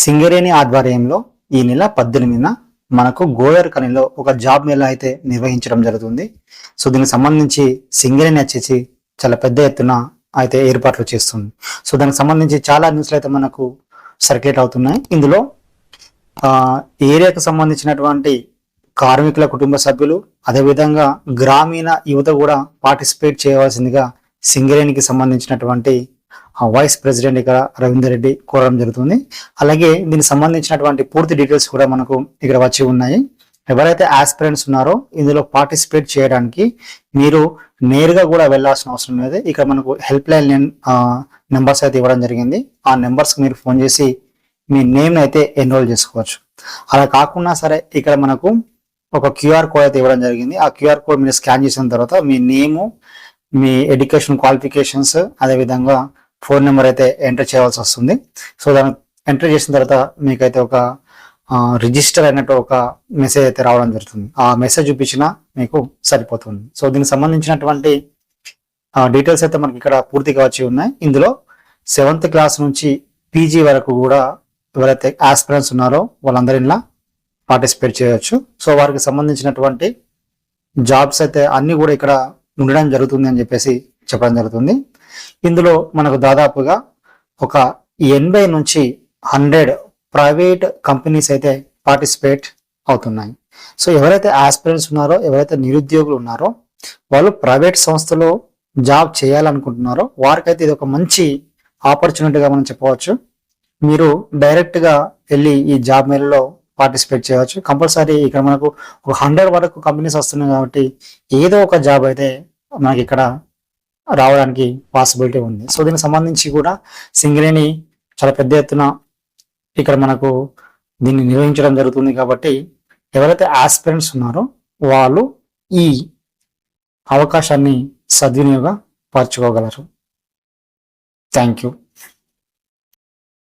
సింగరేణి ఆధ్వర్యంలో ఈ నెల 18న మనకు గోయర్కనిలో ఒక జాబ్ మేళా అయితే నిర్వహించడం జరుగుతుంది. సో దీనికి సంబంధించి సింగరేణి వచ్చేసి చాలా పెద్ద ఎత్తున అయితే ఏర్పాట్లు చేస్తుంది. సో దానికి సంబంధించి చాలా న్యూస్లు అయితే మనకు సర్క్యులేట్ అవుతున్నాయి. ఇందులో ఏరియాకు సంబంధించినటువంటి కార్మికుల కుటుంబ సభ్యులు, అదేవిధంగా గ్రామీణ యువత కూడా పార్టిసిపేట్ చేయవలసిందిగా సింగరేణికి సంబంధించినటువంటి వైస్ ప్రెసిడెంట్ ఇక్కడ రవీందర్ రెడ్డి కోరడం జరుగుతుంది. అలాగే దీనికి సంబంధించినటువంటి పూర్తి డీటెయిల్స్ కూడా మనకు ఇక్కడ వచ్చి ఉన్నాయి. ఎవరైతే ఆస్పిరెంట్స్ ఉన్నారో ఇందులో పార్టిసిపేట్ చేయడానికి మీరు నేరుగా కూడా వెళ్లాల్సిన అవసరం లేదు. ఇక్కడ మనకు హెల్ప్ లైన్ నెంబర్స్ అయితే ఇవ్వడం జరిగింది. ఆ నెంబర్స్కి మీరు ఫోన్ చేసి మీ నేమ్ అయితే ఎన్రోల్ చేసుకోవచ్చు. అలా కాకుండా సరే ఇక్కడ మనకు ఒక క్యూఆర్ కోడ్ అయితే ఇవ్వడం జరిగింది. ఆ క్యూఆర్ కోడ్ మీరు స్కాన్ చేసిన తర్వాత మీ నేము, మీ ఎడ్యుకేషన్ క్వాలిఫికేషన్స్, అదేవిధంగా ఫోన్ నెంబర్ అయితే ఎంటర్ చేయాల్సి వస్తుంది. సో దాన్ని ఎంటర్ చేసిన తర్వాత మీకైతే ఒక రిజిస్టర్ అయినట్టు ఒక మెసేజ్ అయితే రావడం జరుగుతుంది. ఆ మెసేజ్ చూపించినా మీకు సరిపోతుంది. సో దీనికి సంబంధించినటువంటి డీటెయిల్స్ అయితే మనకి ఇక్కడ పూర్తిగా వచ్చి ఉన్నాయి. ఇందులో 7th క్లాస్ నుంచి పీజీ వరకు కూడా ఎవరైతే ఆస్పిరెంట్స్ ఉన్నారో వాళ్ళందరూ ఇలా పార్టిసిపేట్ చేయవచ్చు. సో వారికి సంబంధించినటువంటి జాబ్స్ అయితే అన్ని కూడా ఇక్కడ ఉండడం జరుగుతుంది అని చెప్పేసి చెప్పడం జరుగుతుంది. ఇందులో మనకు దాదాపుగా ఒక 80 నుంచి 100 ప్రైవేట్ కంపెనీస్ అయితే పార్టిసిపేట్ అవుతున్నాయి. సో ఎవరైతే ఆస్పిరెంట్స్ ఉన్నారో, ఎవరైతే నిరుద్యోగులు ఉన్నారో, వాళ్ళు ప్రైవేట్ సంస్థలో జాబ్ చేయాలనుకుంటున్నారో వారికైతే ఇది ఒక మంచి ఆపర్చునిటీగా మనం చెప్పవచ్చు. మీరు డైరెక్ట్గా వెళ్ళి ఈ జాబ్ మేళలో పార్టిసిపేట్ చేయవచ్చు. కంపల్సరీ ఇక్కడ మనకు ఒక 100 వరకు కంపెనీస్ వస్తున్నాయి కాబట్టి ఏదో ఒక జాబ్ అయితే మనకి ఇక్కడ రావడానికి పాసిబిలిటీ ఉంది. సో దీనికి సంబంధించి కూడా సింగరేణి చాలా పెద్ద ఎత్తున ఇక్కడ మనకు దీన్ని నిర్వహించడం జరుగుతుంది. కాబట్టి ఎవరైతే ఆస్పిరెంట్స్ ఉన్నారో వాళ్ళు ఈ అవకాశాన్ని సద్వినియోగపరచుకోగలరు. Thank you.